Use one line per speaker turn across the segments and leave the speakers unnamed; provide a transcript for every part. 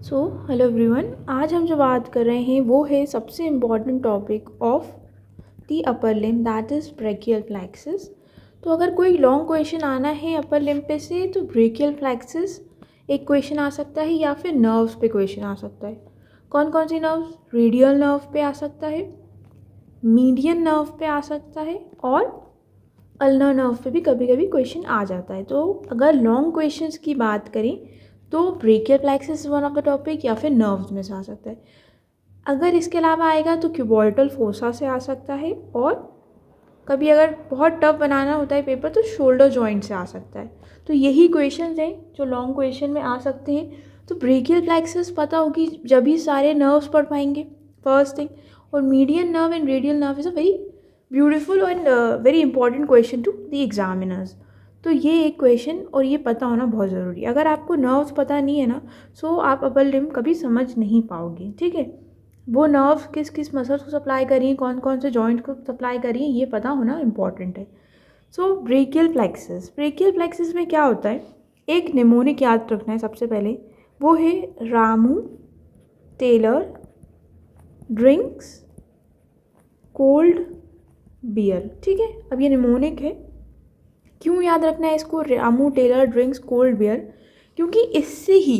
So hello everyone, आज हम जो बात कर रहे हैं वो है सबसे important topic of the upper limb, that is brachial plexus. तो अगर कोई लॉन्ग क्वेश्चन आना है अपर लिम्ब पे से तो ब्रेकियल फ्लेक्सस एक क्वेश्चन आ सकता है या फिर नर्व्स पे क्वेश्चन आ सकता है। कौन कौन सी नर्व्स? रेडियल नर्व पे आ सकता है, मीडियन नर्व पे आ सकता है और अल्नर नर्व पे भी कभी कभी क्वेश्चन आ जाता है। तो अगर लॉन्ग क्वेश्चंस की बात करें तो brachial plexus is one of the topic या फिर नर्व्स में से आ सकता है। अगर इसके अलावा आएगा तो क्यूबॉइटल फोसा से आ सकता है, और कभी अगर बहुत टफ बनाना होता है पेपर तो शोल्डर जॉइंट से आ सकता है। तो यही क्वेश्चन हैं जो लॉन्ग क्वेश्चन में आ सकते हैं। तो ब्रेकियल प्लेक्सस पता होगी जब ही सारे नर्व्स पढ़ पाएंगे, फर्स्ट थिंग। और median nerve and radial nerve is a very beautiful and very important question to the examiners. तो ये एक क्वेश्चन और ये पता होना बहुत ज़रूरी है। अगर आपको नर्व्स पता नहीं है ना, सो आप अपर लिम्ब कभी समझ नहीं पाओगे, ठीक है। वो नर्व्स किस किस मसल्स को सप्लाई करी हैं, कौन कौन से जॉइंट को सप्लाई करी हैं, ये पता होना इम्पॉर्टेंट है। सो ब्रेकियल प्लेक्सस में क्या होता है, एक निमोनिक याद रखना है सबसे पहले, वो है Ramu tailor drinks cold beer, ठीक है। अब ये निमोनिक है। क्यों याद रखना है इसको, Ramu tailor drinks cold beer? क्योंकि इससे ही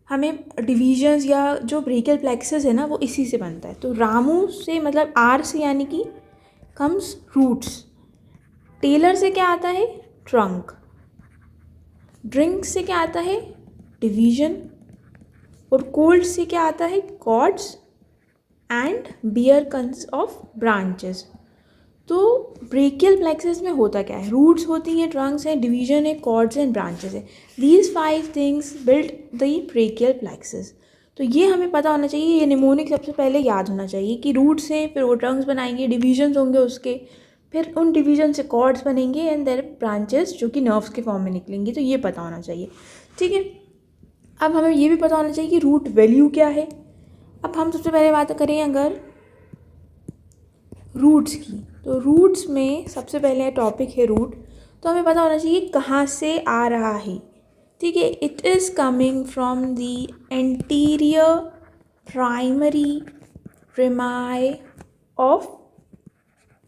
हमें डिविजन्स या जो ब्रेकियल प्लेक्सस है ना वो इसी से बनता है। तो रामू से मतलब आर से यानी कि कम्स रूट्स, टेलर से क्या आता है, ट्रंक, ड्रिंक से क्या आता है, डिवीजन, और कोल्ड से क्या आता है, cords, and beer consist of branches. तो ब्रेकियल प्लेक्सस में होता क्या है, रूट्स होती हैं, ट्रंक्स हैं, डिवीजन है, कॉर्ड्स एंड ब्रांचेस है। These 5 things build the brachial plexus. तो ये हमें पता होना चाहिए, ये निमोनिक सबसे पहले याद होना चाहिए कि रूट्स हैं, फिर वो ट्रंक्स बनाएंगे, डिवीजन्स होंगे उसके, फिर उन डिवीजन से कॉर्ड्स बनेंगे एंड देयर ब्रांचेस जो कि नर्व्स के फॉर्म में निकलेंगी। तो ये पता होना चाहिए, ठीक है। अब हमें ये भी पता होना चाहिए कि रूट वैल्यू क्या है। अब हम सबसे पहले बात करें अगर रूट्स की, तो रूट्स में सबसे पहले टॉपिक है रूट। तो हमें पता होना चाहिए कहाँ से आ रहा है, ठीक है। It is coming from the anterior primary rami of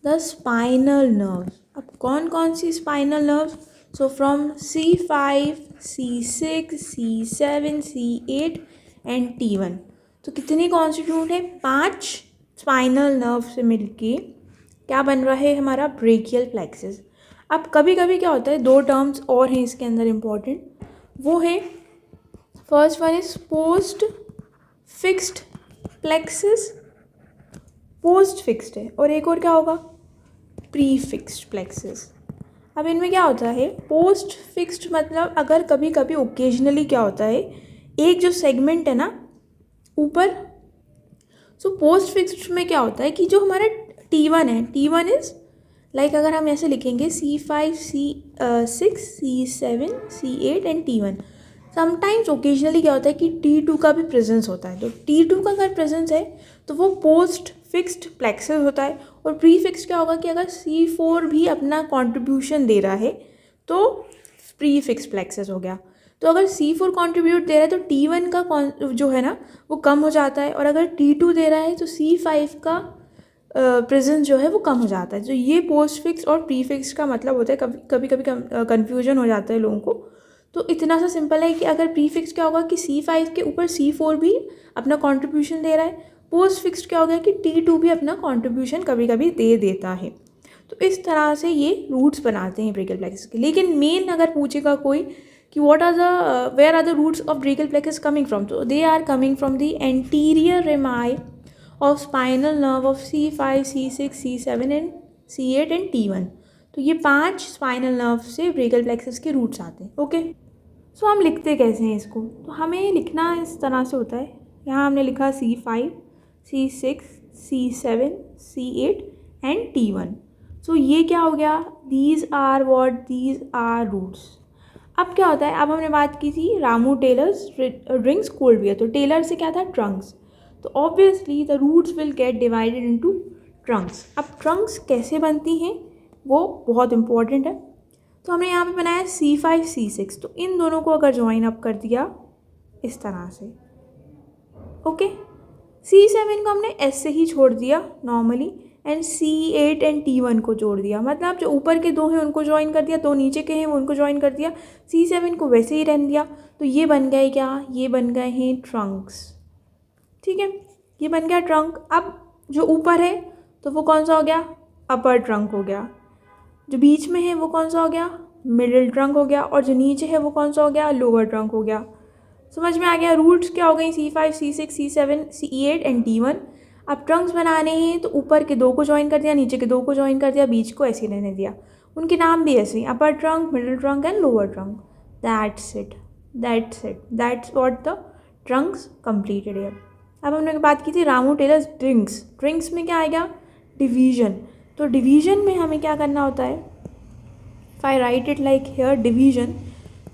the spinal nerves. अब कौन कौन सी spinal nerves? So from C5, C6, C7, C8 and T1। तो कितने कॉन्स्टिट्यूट है, 5 स्पाइनल नर्व से मिलके क्या बन रहा है हमारा ब्रेकियल प्लेक्सस। अब कभी कभी क्या होता है, 2 टर्म्स और हैं इसके अंदर इम्पॉर्टेंट, वो है first one is post fixed plexus, post fixed है, और एक और क्या होगा, प्री फिक्स्ड प्लेक्सस। अब इनमें क्या होता है, पोस्ट फिक्स्ड मतलब अगर कभी कभी ओकेजनली क्या होता है, एक जो सेगमेंट है ना ऊपर, सो पोस्ट फिक्स्ड में क्या होता है कि जो हमारा T1 है, T1 इज लाइक अगर हम ऐसे लिखेंगे C5, C6, C7, C8 and T1। Sometimes occasionally क्या होता है कि T2 का भी प्रेजेंस होता है। तो T2 का अगर प्रेजेंस है तो वो पोस्ट फिक्स्ड प्लेक्सस होता है। और प्री फिक्स्ड क्या होगा कि अगर C4 भी अपना कॉन्ट्रीब्यूशन दे रहा है तो प्री फिक्स्ड प्लेक्सस हो गया। तो अगर C4 कंट्रीब्यूट दे रहा है तो T1 का जो है ना वो कम हो जाता है, और अगर T2 दे रहा है तो C5 का प्रेजेंस जो है वो कम हो जाता है। तो ये पोस्ट फिक्स और प्री फिक्स का मतलब होता है, कभी कभी कन्फ्यूजन हो जाता है लोगों को। तो इतना सा सिंपल है कि अगर प्री फिक्स क्या होगा कि C5 के ऊपर C4 भी अपना कंट्रीब्यूशन दे रहा है, पोस्ट फिक्स क्या होगा कि T2 भी अपना कंट्रीब्यूशन कभी कभी दे देता है। तो इस तरह से ये रूट्स बनाते हैं ब्रेकियल प्लेक्सस के। लेकिन मेन अगर पूछेगा कोई कि what are the where are the roots of brachial plexus coming from, तो they are coming from the anterior rami of spinal nerve of C5, C6, C7 and C8 and T1। तो ये 5 spinal nerve से brachial plexus के roots आते हैं, okay. सो हम लिखते कैसे हैं इसको, तो हमें लिखना इस तरह से होता है। यहाँ हमने लिखा C5, C6, C7, C8 and T1। सो ये क्या हो गया, these are what, these are roots. अब क्या होता है, अब हमने बात की थी Ramu tailors drinks cold beer, तो टेलर से क्या था, ट्रंक्स। तो obviously the roots will get divided into trunks. अब ट्रंक्स कैसे बनती हैं वो बहुत इंपॉर्टेंट है। तो हमने यहाँ पे बनाया C5, C6, तो इन दोनों को अगर ज्वाइन अप कर दिया इस तरह से, ओके, C7 को हमने S से ही छोड़ दिया normally, and C8 and T1 को जोड़ दिया, मतलब जो ऊपर के दो हैं उनको ज्वाइन कर दिया, दो नीचे के हैं वो उनको ज्वाइन कर दिया, C7 को वैसे ही रहने दिया। तो ये बन गए क्या, ये बन गए हैं ट्रंक्स। ठीक है, ये बन गया ट्रंक। अब जो ऊपर है तो वो कौन सा हो गया, अपर ट्रंक हो गया। जो बीच में है वो कौन सा हो गया, मिडिल ट्रंक हो गया। और जो नीचे है वो कौन सा हो गया, लोअर ट्रंक हो गया। समझ में आ गया। रूट्स क्या हो गई, C5 C6 C7 C8 and T1। अब ट्रंक्स बनाने हैं तो ऊपर के दो को ज्वाइन कर दिया, नीचे के दो को ज्वाइन कर दिया, बीच को ऐसे ही रहने दिया। उनके नाम भी ऐसे ही, upper trunk, middle trunk and lower trunk. That's it, that's it, that's what the trunks completed here. अब हमने बात की थी रामू टेलर्स ड्रिंक्स। ड्रिंक्स में क्या आएगा, डिवीजन। तो डिवीजन में हमें क्या करना होता है, if I write it like here division,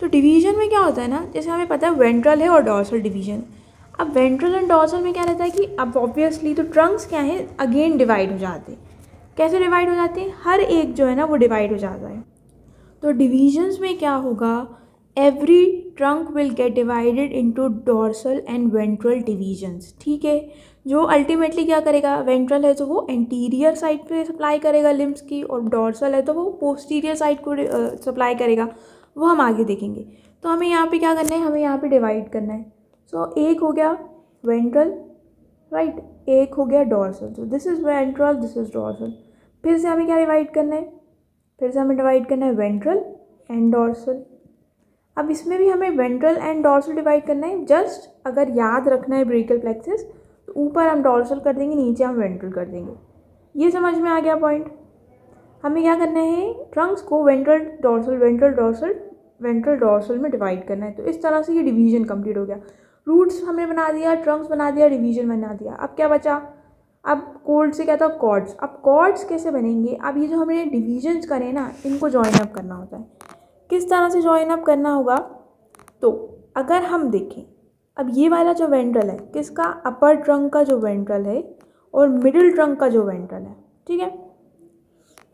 तो डिवीजन में क्या होता है ना, जैसे हमें पता है वेंट्रल है और डॉर्सल डिवीजन। अब वेंट्रल एंड डॉर्सल में क्या रहता है कि अब ऑब्वियसली तो ट्रंक्स क्या है, अगेन डिवाइड हो जाते हैं। कैसे डिवाइड हो जाते हैं, हर एक जो है ना वो डिवाइड हो जाता है। तो डिविजन्स में क्या होगा, every trunk will get divided into dorsal and ventral divisions. ठीक है, जो अल्टीमेटली क्या करेगा, वेंट्रल है तो वो एंटीरियर साइड पे सप्लाई करेगा लिम्स की, और डॉर्सल है तो वो पोस्टीरियर साइड को सप्लाई करेगा, वो हम आगे देखेंगे। तो हमें यहाँ पे क्या करना है, हमें यहाँ पे डिवाइड करना है। सो एक हो गया वेंट्रल, राइट, एक हो गया डॉर्सल। तो this is ventral, this is dorsal. फिर से हमें क्या डिवाइड करना है, फिर से हमें डिवाइड करना है वेंट्रल एंड डॉर्सल। अब इसमें भी हमें वेंट्रल एंड डॉर्सल डिवाइड करना है। जस्ट अगर याद रखना है ब्रेकियल प्लेक्सस, तो ऊपर हम डॉर्सल कर देंगे, नीचे हम वेंट्रल कर देंगे। ये समझ में आ गया पॉइंट। हमें क्या करना है, ट्रंक्स को ventral dorsal ventral dorsal ventral dorsal में डिवाइड करना है। तो इस तरह से ये डिवीजन कंप्लीट हो गया। रूट्स हमने बना दिया, ट्रंक्स बना दिया, डिवीजन बना दिया। अब क्या बचा, अब कोड से क्या था, कॉर्ड्स। अब कॉर्ड्स कैसे बनेंगे, अब ये जो हमने डिवीजन्स करे ना, इनको जॉइन अप करना होता है। किस तरह से जॉइन अप करना होगा, तो अगर हम देखें, अब ये वाला जो वेंट्रल है किसका, अपर ट्रंक का जो वेंट्रल है, और मिडिल ट्रंक का जो वेंट्रल है। ठीक है,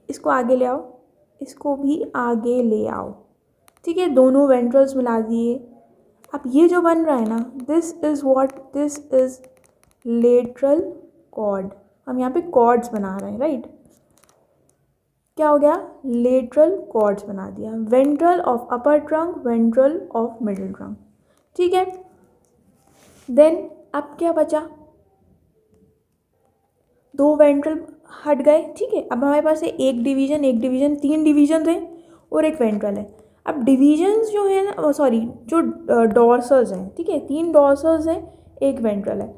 इसको आगे ले आओ, इसको भी आगे ले आओ। ठीक है, दोनों वेंट्रल्स मिला दिए। अब ये जो बन रहा है ना, this is what, this is lateral cord. हम यहाँ पे कॉर्ड्स बना रहे हैं, राइट। क्या हो गया, लेटरल कॉर्ड्स बना दिया, ventral of upper trunk, ventral of middle trunk. ठीक है, देन अब क्या बचा, दो वेंट्रल हट गए। ठीक है, अब हमारे पास है एक डिवीजन, तीन डिवीजन हैं और एक वेंट्रल है। अब डिवीजन्स जो है ना, सॉरी, जो डॉर्सल्स हैं, ठीक है, तीन डॉर्सल्स हैं, एक वेंट्रल है,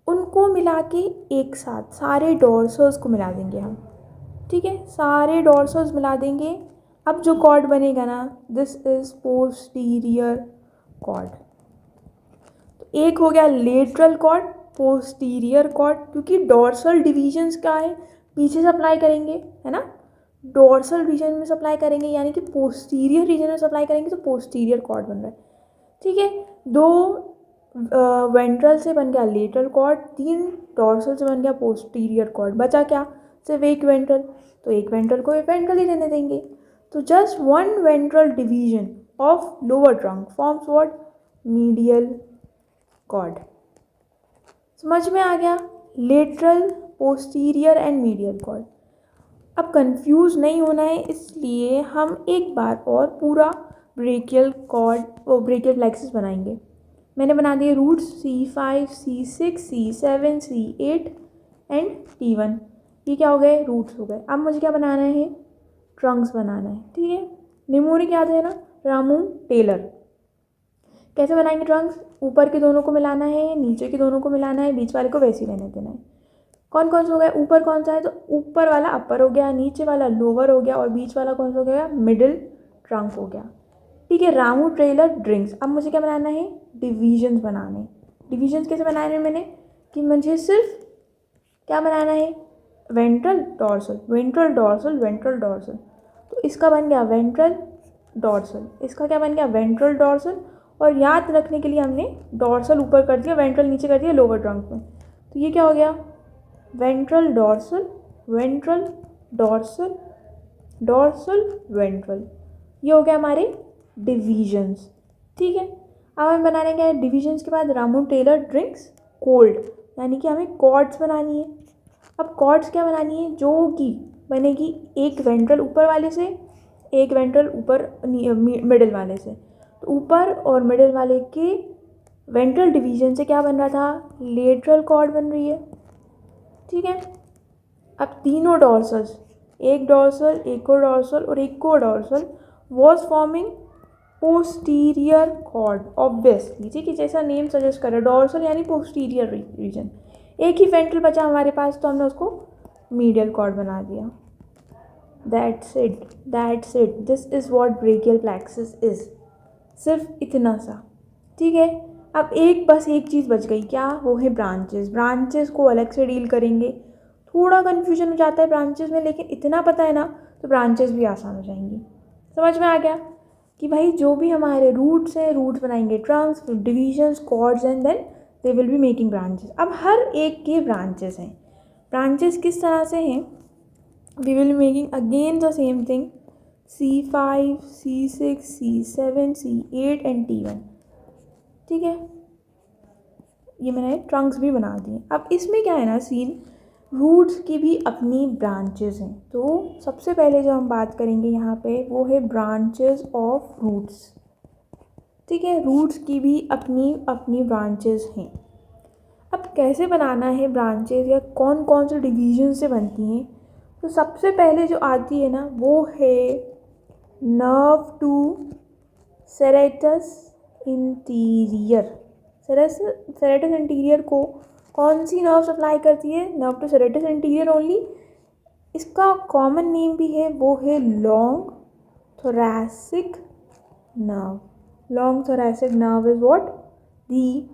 उनको मिला के एक साथ सारे डॉर्सल्स को मिला देंगे हम। ठीक है, सारे डॉर्सल्स मिला देंगे। अब जो कॉर्ड बनेगा ना, दिस इज पोस्टीरियर कॉर्ड। तो एक हो गया लेटरल कॉर्ड, पोस्टीरियर कॉर्ड, क्योंकि डॉर्सल डिवीजन्स क्या है, पीछे सप्लाई करेंगे, है ना, डॉर्सल रीजन में सप्लाई करेंगे, यानी कि पोस्टीरियर रीजन में सप्लाई करेंगे, तो पोस्टीरियर कॉर्ड बन रहा है। ठीक है, दो वेंट्रल से बन गया लेटरल कॉर्ड, तीन डॉर्सल से बन गया पोस्टीरियर कॉर्ड। बचा क्या, सिर्फ एक वेंट्रल, तो एक वेंट्रल को वेंट्रल ही रहने देंगे। तो just one ventral division of lower trunk forms what, medial cord. समझ में आ गया, lateral, posterior and medial cord. अब कंफ्यूज नहीं होना है, इसलिए हम एक बार और पूरा ब्रेकियल कॉर्ड और ब्रेकियल प्लेक्सस बनाएंगे। मैंने बना दिए roots C5 C6 C7 C8 and T1। ये क्या हो गए, रूट्स हो गए। अब मुझे क्या बनाना है, ट्रंक्स बनाना है। ठीक है, निमोनिक याद है ना, रामू टेलर। कैसे बनाएंगे ट्रंक्स, ऊपर के दोनों को मिलाना है, नीचे के दोनों को मिलाना है, बीच वाले को वैसे ही रहने देना है। कौन कौन सा हो गया, ऊपर कौन सा है, तो ऊपर वाला अपर हो गया, नीचे वाला लोअर हो गया, और बीच वाला कौन सा हो गया, मिडिल ट्रंक हो गया। ठीक है, रामू टेलर ड्रिंक्स। अब मुझे क्या बनाना है, डिवीजन्स बनाने। डिवीजन्स कैसे बनाने हैं मैंने, कि मुझे सिर्फ क्या बनाना है, ventral dorsal ventral dorsal ventral dorsal. तो इसका बन गया वेंट्रल डॉर्सल, इसका क्या बन गया, वेंट्रल डॉर्सल। और याद रखने के लिए हमने डॉर्सल ऊपर कर दिया, वेंट्रल नीचे कर दिया लोअर ट्रंक में। तो ये क्या हो गया, ventral dorsal ventral dorsal dorsal ventral. ये हो गया हमारे डिवीजन्स। ठीक है, अब हम बना लेंगे डिवीजन्स के बाद रामू टेलर ड्रिंक्स। कोल्ड, यानी कि हमें कॉर्ड्स बनानी है। अब कॉर्ड्स क्या बनानी है, जो कि बनेगी एक वेंट्रल ऊपर वाले से, एक वेंट्रल ऊपर मिडिल वाले से। तो ऊपर और मिडिल वाले के वेंट्रल डिवीजन से क्या बन रहा था, लेटरल कॉर्ड बन रही है। ठीक है, अब तीनों डॉर्सल्स, एक डॉर्सल, एक और डॉर्सल और एक को dorsal, was forming posterior cord obviously. ठीक है, जैसा नेम सजेस्ट कर रहा है, डॉर्सल यानी पोस्टीरियर रीजन। एक ही वेंट्रल बचा हमारे पास, तो हमने उसको मीडियल कॉर्ड बना दिया। That's it, this is what brachial plexus is, सिर्फ इतना सा। ठीक है, अब बस एक चीज़ बच गई, क्या, वो है ब्रांचेस को अलग से डील करेंगे। थोड़ा कन्फ्यूजन हो जाता है ब्रांचेस में, लेकिन इतना पता है ना तो ब्रांचेस भी आसान हो जाएंगी। समझ में आ गया कि भाई जो भी हमारे रूट्स हैं, रूट्स बनाएंगे trunks, divisions, cords and then they will be making branches. अब हर एक के ब्रांचेस हैं। ब्रांचेस किस तरह से हैं, we will be making again the same thing, C5, C6, C7, C8 and T1। ठीक है, ये मैंने ट्रंक्स भी बना दिए। अब इसमें क्या है ना सीन, रूट्स की भी अपनी ब्रांचेस हैं। तो सबसे पहले जो हम बात करेंगे यहाँ पे वो है ब्रांचेस ऑफ रूट्स। ठीक है, रूट्स की भी अपनी अपनी ब्रांचेस हैं। अब कैसे बनाना है ब्रांचेस, या कौन कौन से डिवीजन से बनती हैं, तो सबसे पहले जो आती है ना वो है nerve to serratus anterior. Serratus anterior को कौन सी नर्व सप्लाई करती है, nerve to serratus anterior only. इसका कॉमन नेम भी है, वो है long thoracic nerve. Long thoracic nerve is what, the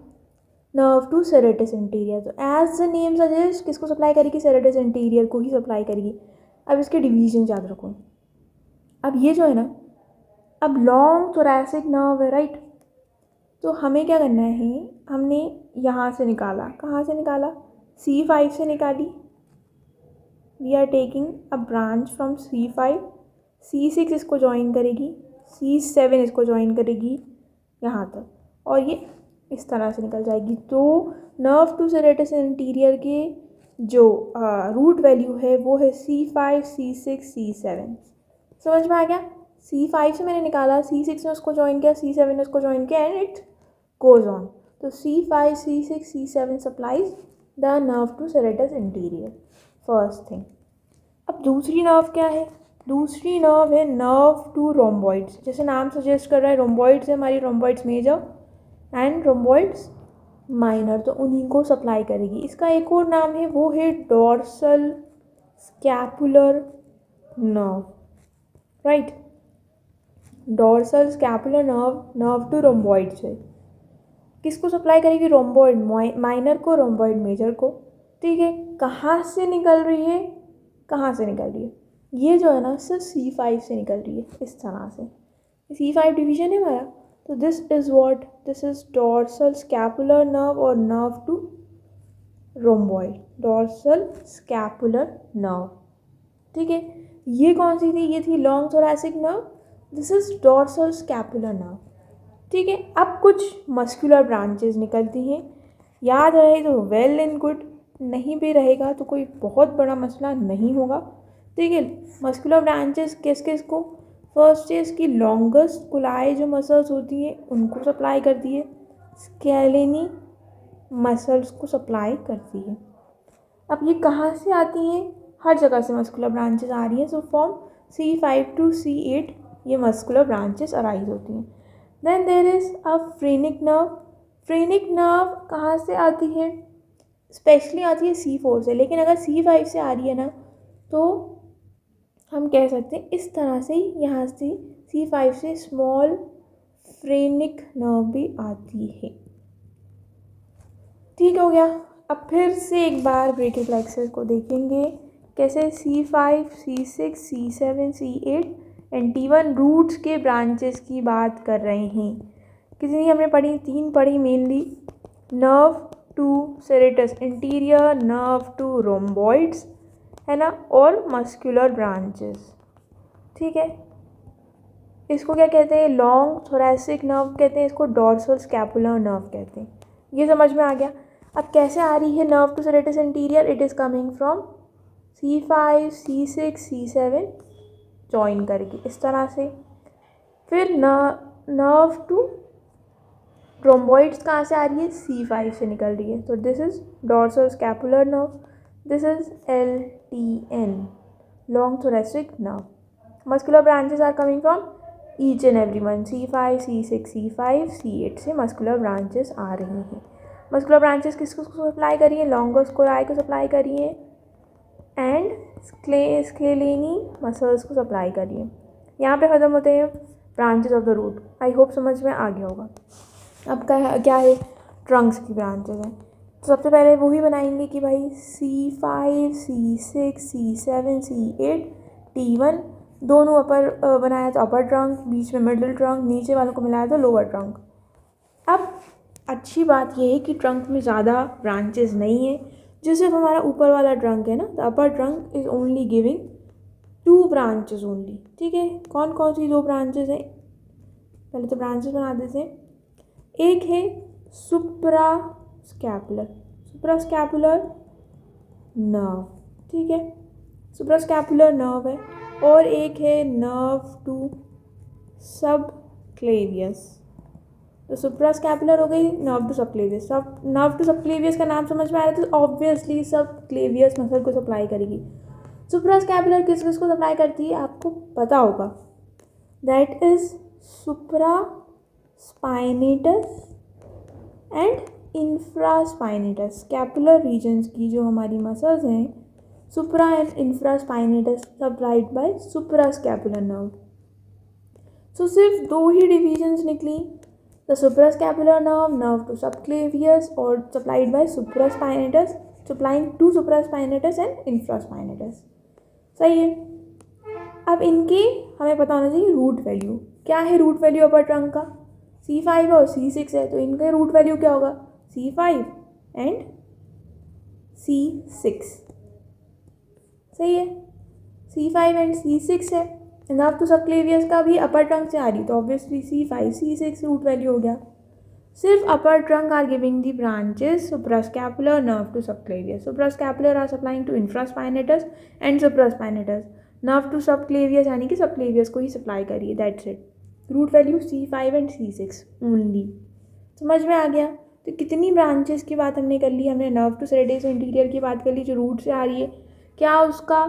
nerve to serratus anterior. तो एज द नेम सजेस्ट किसको सप्लाई करेगी, सेरेटस इंटीरियर को ही सप्लाई करेगी। अब इसके डिवीजन याद रखो। अब ये जो है ना, अब लॉन्ग थोरैसिक नर्व है, राइट। तो हमें क्या करना है, हमने यहाँ से निकाला, कहाँ से निकाला, C5 से निकाली। We are taking a branch from C5, C6 इसको ज्वाइन करेगी, C7 इसको ज्वाइन करेगी यहाँ तक, और ये इस तरह से निकल जाएगी। तो नर्व टू सेरेटस इंटीरियर के जो रूट वैल्यू है वो है C5, C6, C7। समझ में आ गया, C5 से मैंने निकाला, C6 ने उसको ज्वाइन किया, C7 ने उसको ज्वाइन किया, एंड इट goes on. तो C5, C6, C7 supplies the nerve to serratus anterior. First thing. अब दूसरी नर्व क्या है, दूसरी नर्व है नर्व टू रोम्बॉइड्स। जैसे नाम सजेस्ट कर रहा है, रोम्बॉइड्स है हमारी, रोम्बॉइड्स मेजर एंड रोम्बॉइड्स माइनर, तो उन्हीं को सप्लाई करेगी। इसका एक और नाम है, वो है dorsal scapular nerve, right. Dorsal scapular nerve to rhomboids है। किसको सप्लाई करेगी, रोम्बॉइड माइनर को, रोम्बॉइड मेजर को। ठीक है, कहाँ से निकल रही है, कहाँ से निकल रही है, ये जो है ना सिर्फ C5 से निकल रही है, इस तरह से। C5 डिवीजन है हमारा। तो this is what, this is dorsal scapular nerve और nerve to rhomboid, dorsal scapular nerve. ठीक है, ये कौन सी थी, ये थी long thoracic nerve, this is dorsal scapular nerve. ठीक है, अब कुछ मस्कुलर ब्रांचेस निकलती हैं, याद रहे तो वेल एंड गुड, नहीं भी रहेगा तो कोई बहुत बड़ा मसला नहीं होगा। ठीक है, मस्कुलर ब्रांचेस किस किस को, फर्स्ट है इसकी लॉन्गेस्ट कुलाई जो मसल्स होती हैं उनको सप्लाई करती है, स्केलेनी मसल्स को सप्लाई करती है। अब ये कहाँ से आती हैं, हर जगह से मस्कुलर ब्रांचेस आ रही हैं। सो फ्रॉम C5 to C8 ये मस्कुलर ब्रांचेस अराइज होती हैं। Then there is a phrenic nerve. Phrenic nerve कहाँ से आती है, स्पेशली आती है C4 से, लेकिन अगर C5 से आ रही है ना तो हम कह सकते हैं इस तरह से, यहाँ से C5 से स्मॉल फ्रेनिक नर्व भी आती है। ठीक हो गया। अब फिर से एक बार ब्रेकियल प्लेक्सस को देखेंगे कैसे, C5, C6, C7, C8 and T1 roots के ब्रांचेस की बात कर रहे हैं। कितनी हमने पढ़ी, 3 पढ़ी mainly, nerve to serratus anterior, nerve to rhomboids, है ना, और मस्कुलर ब्रांचेस। ठीक है, इसको क्या कहते हैं, लॉन्ग थोरैसिक नर्व कहते हैं, इसको डॉर्सल स्कैपुलर नर्व कहते हैं। ये समझ में आ गया। अब कैसे आ रही है nerve to serratus anterior? It is coming from C5, C6, C7 join करके इस तरह से। फिर नर्व टू रोम्बॉइड्स कहाँ से आ रही है? C5 से निकल रही है। तो this is dorsal scapular nerve, this is LTN, long thoracic nerve. Muscular branches are coming from each and every one, C5, C6, C5, C8 से मस्कुलर ब्रांचेस आ रही हैं। मस्कुलर ब्रांचेस किसको सप्लाई करिए? लॉन्गस कोलाई को supply करिए and scaleni muscles को supply करिए। यहाँ पे ख़त्म होते हैं branches of the root. I hope समझ में आ गया होगा। अब क्या है? ट्रंक्स की ब्रांचेस हैं। तो सबसे पहले वही बनाएंगे कि भाई C5, C6, C7, C8, T1 दोनों अपर बनाया तो अपर ट्रंक, बीच में मिडिल ट्रंक, नीचे वालों को मिलाया तो लोअर ट्रंक। अब अच्छी बात यह है कि ट्रंक में ज़्यादा ब्रांचेस नहीं है, जो सिर्फ हमारा ऊपर वाला ट्रंक है ना, the upper trunk is only giving 2 branches only. ठीक है, कौन कौन सी 2 ब्रांचेस हैं? पहले तो ब्रांचेस बना देते हैं। एक है सुप्रास्कैपुलर नर्व, ठीक है, सुप्रास्कैपुलर नर्व है। और एक है नर्व टू सबक्लेवियस। तो सुप्रास्कैपुलर हो गई, nerve to subclavius. Nerve to subclavius का नाम समझ में आ रहा है तो ऑब्वियसली सबक्लेवियस मसल को सप्लाई करेगी। सुप्रास्कैपुलर किस किस को सप्लाई करती है आपको पता होगा, that is supraspinatus and infraspinatus. Scapular regions की जो हमारी मसल्स हैं, supra and infraspinatus supplied by suprascapular nerve. So सिर्फ 2 ही डिविजन्स निकली, the suprascapular nerve, nerve to subclavius और supplied by supraspinatus, supplying to supraspinatus and infraspinatus. सही है। अब इनके हमें पता होना चाहिए रूट वैल्यू। क्या है रूट वैल्यू अपर ट्रंक का? C5 और C6 है, तो इनका रूट वैल्यू क्या होगा? C5 and C6। सही है, C5 एंड C6 है। नर्व टू सबक्लेवियस का भी अपर ट्रंक से आ रही, तो obviously C5, C6 root value हो गया। सिर्फ upper trunk are giving the branches suprascapular, nerve to subclavius. Suprascapular are supplying to infraspinatus and supraspinatus. Nerve to subclavius यानी कि सबक्लेवियस को ही सप्लाई करिए, that's it. Root value C5 and C6 only. समझ में आ गया? तो कितनी ब्रांचेस की बात हमने कर ली? हमने नर्व टू सेरेटस इंटीरियर की बात कर ली जो रूट से आ रही है। क्या उसका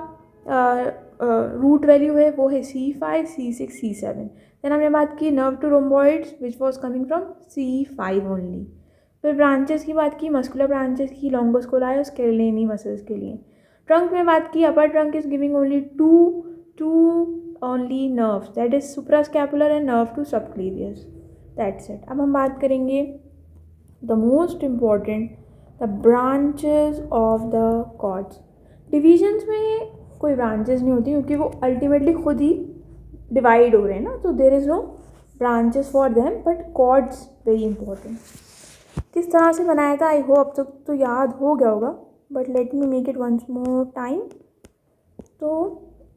रूट वैल्यू है? वो है C5, C6, C7। देन हमने बात की nerve to rhomboids which was coming from C5 only. फिर ब्रांचेस की बात की, मस्कुलर ब्रांचेस की, लॉन्गस कोलाई और स्केलेनी मसल्स के लिए। ट्रंक में बात की, upper trunk is giving only two only nerves, that is suprascapular and nerve to subclavius, that's it। अब हम बात करेंगे the most important, the branches of the cords। divisions में कोई branches नहीं होती क्योंकि वो ultimately खुद ही divide हो रहे हैं ना, तो there is no branches for them, but cords very important। किस तरह से बनाया था आई होप अब तक तो याद हो गया होगा, but let me make it once more time। तो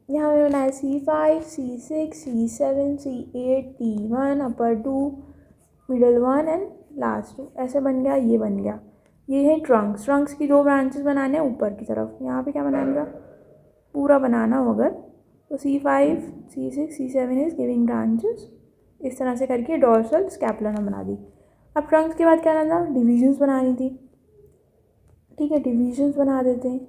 यहाँ पे बनाया C5, C6, C7, C8, T1, upper 2, middle 1 and last 2, ऐसे बन गया, ये बन गया। ये है ट्रंक्स। ट्रंक्स की 2 ब्रांचेस बनाने हैं ऊपर की तरफ। यहाँ पे क्या बनाएगा? पूरा बनाना हो अगर तो C5, C6, C7 is giving branches. इस तरह से करके डॉर्सल स्कैपुलर हम बना दी। अब ट्रंक्स के बाद क्या करना था? डिविजन्स बनानी थी। ठीक है, डिविजन्स बना देते हैं।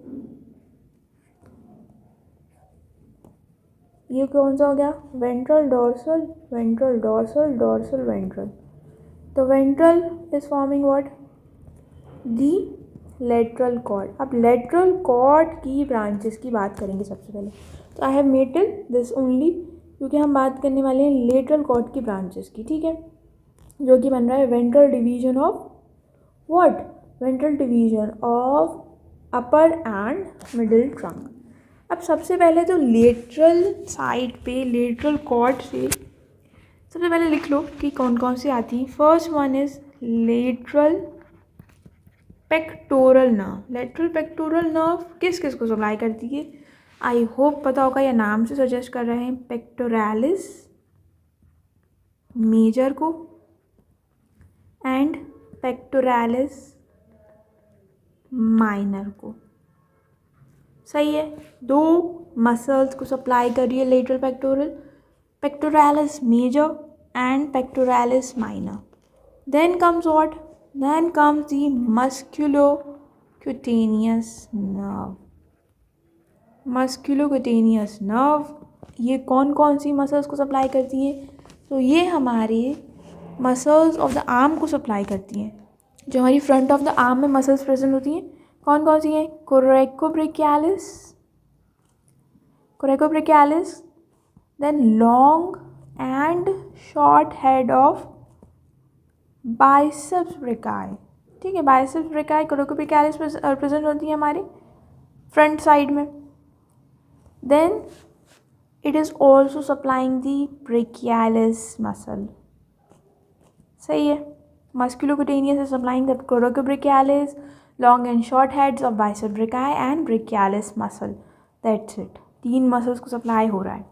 ये कौन सा हो गया? Ventral dorsal, ventral dorsal, dorsal ventral. तो ventral is forming what? The lateral cord. अब लेटरल कॉर्ड की ब्रांचेस की बात करेंगे सबसे पहले। तो I have mated this only क्योंकि हम बात करने वाले हैं लेटरल कॉर्ड की ब्रांचेस की। ठीक है, जो कि बन रहा है ventral division of what? Ventral division of upper and middle trunk. अब सबसे पहले तो लेटरल साइड पे लेटरल कॉर्ड से सबसे पहले लिख लो कि कौन कौन सी आती हैं। First one is lateral pectoral nerve. Lateral pectoral nerve किस किस को सप्लाई करती है? आई होप पता होगा, या नाम से सजेस्ट कर रहे हैं, पेक्टोरालिस मेजर को एंड पेक्टोरालिस माइनर को। सही है, दो मसल्स को सप्लाई कर रही है lateral pectoral, pectoralis major and pectoralis minor. Then comes what? Then comes the musculocutaneous nerve. Musculocutaneous nerve ये कौन कौन सी मसल्स को सप्लाई करती है? तो ये हमारे मसल्स ऑफ द आर्म को सप्लाई करती हैं। जो हमारी फ्रंट ऑफ द आर्म में मसल्स प्रेजेंट होती हैं कौन कौन सी हैं? Coracobrachialis, coracobrachialis, then long and short head of biceps brachii. ठीक है, बाइसेप्स ब्रेकाई कोरेकोब्रेकियालिस प्रेजेंट होती है हमारे फ्रंट साइड में। Then it is also supplying the brachialis muscle. सही है, musculocutaneous is supplying the coracobrachialis, long and short heads of bicep brachii and brachialis muscle. That's it. तीन muscles को supply हो रहा है.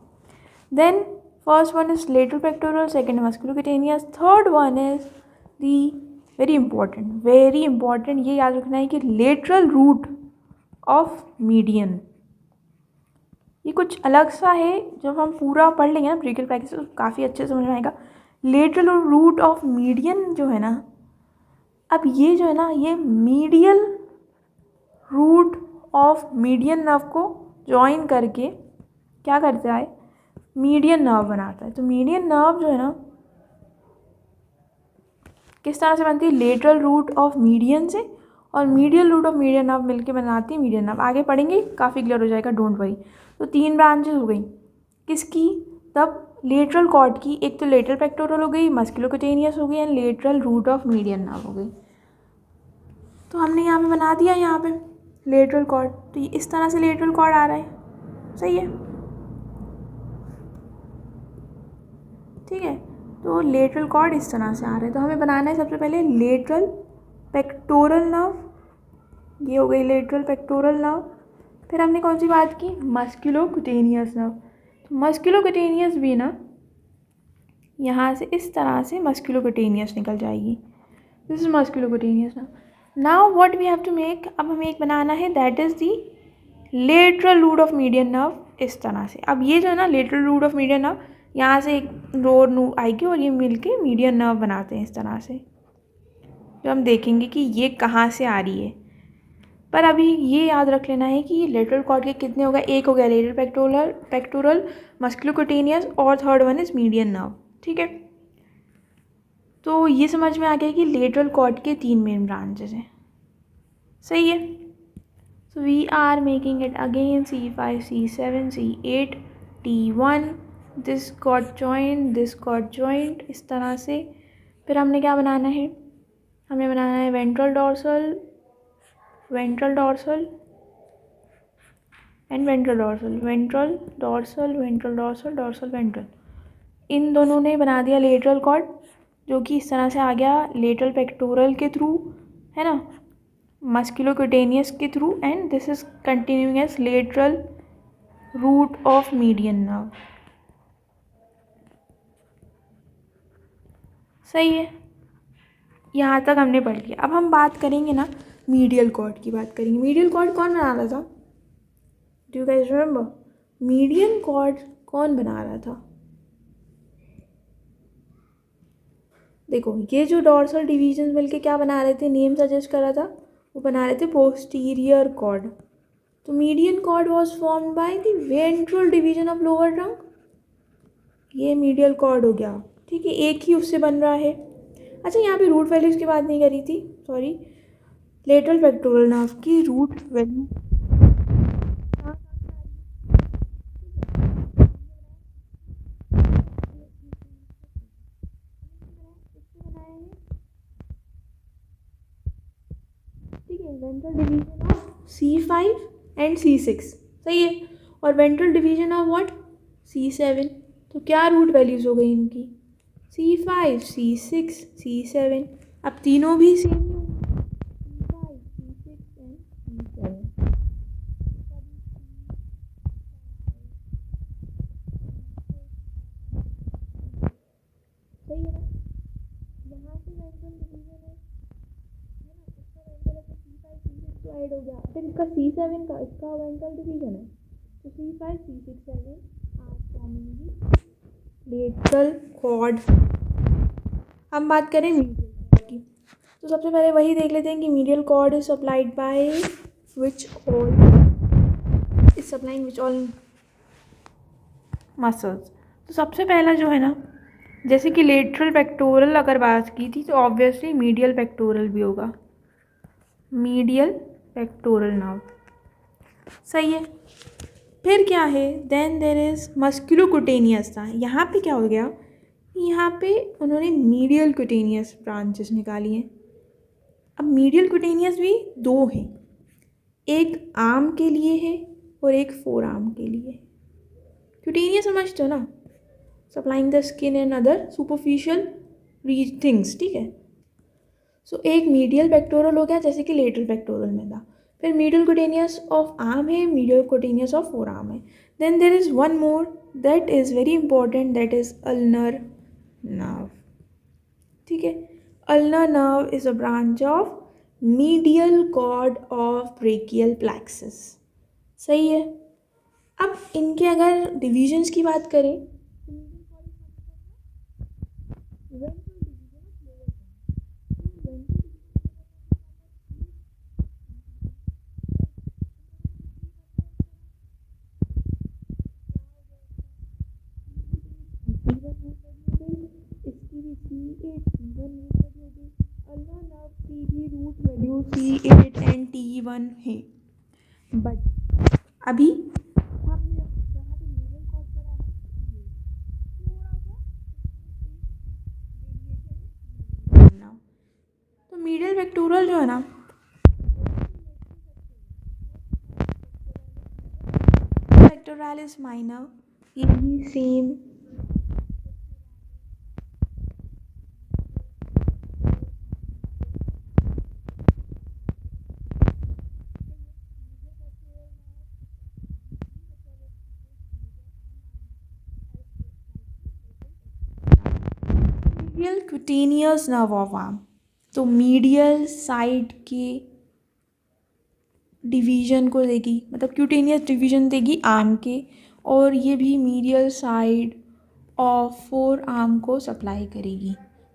Then first one is lateral pectoral, second musculocutaneous, third one is the very important ये याद रखना है कि lateral root of median. ये कुछ अलग सा है, जब हम पूरा पढ़ लेंगे ना ब्रेकियल प्रैक्टिस तो काफ़ी अच्छे से समझ में आएगा। लेटरल रूट ऑफ मीडियन जो है ना, अब ये जो है ना ये medial root of median nerve को जॉइन करके क्या करता है? मीडियन नर्व बनाता है। तो मीडियन नर्व जो है ना किस तरह से बनती है? लेटरल रूट ऑफ मीडियन से, और medial root of median nerve मिलके बनाती है मीडियन नर्व। आगे पढ़ेंगे काफ़ी क्लियर हो जाएगा, डोंट वरी। तो तीन ब्रांचेस हो गई किसकी? तब लेटरल कॉर्ड की, एक तो लेटरल पेक्टोरल हो गई, मस्कुलोक्यूटेनियस हो गई and lateral root of median nerve हो गई। तो हमने यहाँ पे बना दिया यहाँ पे लेटरल कॉर्ड। तो ये इस तरह से लेटरल कॉर्ड आ रहा है। सही है, ठीक है। तो लेटरल कॉर्ड इस तरह से आ रहा है। तो हमें बनाना है सबसे पहले लेटरल पेक्टोरल नर्व, ये हो गई लेटरल पेक्टोरल नर्व। फिर हमने कौन सी बात की? Musculocutaneous nerve. तो मस्कुलोक्यूटेनियस भी ना यहाँ से इस तरह से मस्कुलोक्यूटेनियस निकल जाएगी। This is musculocutaneous nerve. Now what we have to make, अब हमें एक बनाना है that is the lateral root of median nerve. इस तरह से अब ये जो है ना lateral root of median nerve, यहाँ से एक रो आएगी और ये मिलके मीडियन नर्व बनाते हैं इस तरह से। जो हम देखेंगे कि ये कहाँ से आ रही है। पर अभी ये याद रख लेना है कि लेटरल कॉर्ड के कितने हो गए? एक हो गया लेटरल पेक्टोरल, मस्कुलोक्यूटेनियस, और third one is median nerve. ठीक है, तो ये समझ में आ गया कि लेटरल कॉर्ड के तीन मेन ब्रांचेस हैं। सही है, so we are making it again C5, C7, C8, T1, this got joint, this got joint, इस तरह से। फिर हमने क्या बनाना है? हमें बनाना है ventral dorsal, ventral dorsal and ventral dorsal, ventral dorsal, ventral dorsal, dorsal ventral. इन दोनों ने बना दिया लेटरल कॉर्ड, जो कि इस तरह से आ गया लेटरल पेक्टोरल के थ्रू, है ना, मस्कुलोक्यूटेनियस के through, and this is continuing as lateral root of median nerve. सही है, यहाँ तक हमने पढ़ लिया। अब हम बात करेंगे ना मीडियल कॉर्ड की बात करेंगे। मीडियल कॉर्ड कौन बना रहा था? Do you guys remember? Median cord कौन बना रहा था? देखो, ये जो डॉर्सल डिवीजन मिलके क्या बना रहे थे, नेम सजेस्ट कर रहा था, वो बना रहे थे पोस्टीरियर कॉर्ड। तो median cord was formed by the ventral division of lower trunk. ये मीडियल कॉर्ड हो गया, ठीक है, एक ही उससे बन रहा है। अच्छा, यहाँ पे रूट वैल्यूज की बात नहीं करी थी, सॉरी। लेटरल पेक्टोरल नर्व की root value ventral division of C5 and C6। सही है, और ventral division of what? C7। तो क्या रूट वैल्यूज हो गई इनकी? C5, C6, C7। अब तीनों भी सेम ही होंगे, C5, C6 एंड C7। सही है ना, यहाँ से वेंट्रल डिवीजन है ना, इसका वेंट्रल है C5, C6, तो ऐड हो गया। फिर इसका C7 का इसका वेंट्रल डिवीजन है, तो C5 C6 7 are forming the lateral cord. हम बात करें मीडियल कॉर्ड की, तो सबसे पहले वही देख लेते हैं कि medial cord is supplied by which all is supplying which all muscles. तो सबसे पहला जो है ना, जैसे कि लेटरल पेक्टोरल अगर बात की थी तो ऑब्वियसली मीडियल पेक्टोरल भी होगा, मीडियल पेक्टोरल नर्व, सही है। फिर क्या है, देन देर इज मस्कुलोक्यूटेनियस था। यहाँ पे क्या हो गया, यहाँ पे उन्होंने मीडियल क्यूटेनियस ब्रांचेस निकाली हैं। अब मीडियल क्यूटेनियस भी दो हैं, एक आर्म के लिए है और एक फोर आर्म के लिए। क्यूटेनियस समझते हो ना, supplying the skin and other superficial things, ठीक है। सो एक मीडियल पेक्टोरल हो गया जैसे कि लेटरल पेक्टोरल में था। फिर मीडियल क्यूटेनियस ऑफ आर्म है, medial cutaneous of forearm है। Then there is one more that is very important, that is ulnar nerve, ठीक है। Ulnar nerve is a branch of medial cord of brachial plexus, सही है। अब इनके अगर divisions की बात करें, इसकी भी C8 C1 रूट हो गई। अल्नर नर्व की भी root value C8 and T1 है। बट अभी हम जहाँ पे मीडियल कॉर्ड पर आना, थोड़ा सा वेरिएशन है। तो मीडियल पेक्टोरल जो है ना, पेक्टोरालिस माइनर, ये भी same medial cutaneous nerve of arm. तो मीडियल साइड के डिवीजन को देगी, मतलब क्यूटेनियस डिवीजन देगी आर्म के, और ये भी medial side of forearm को सप्लाई करेगी।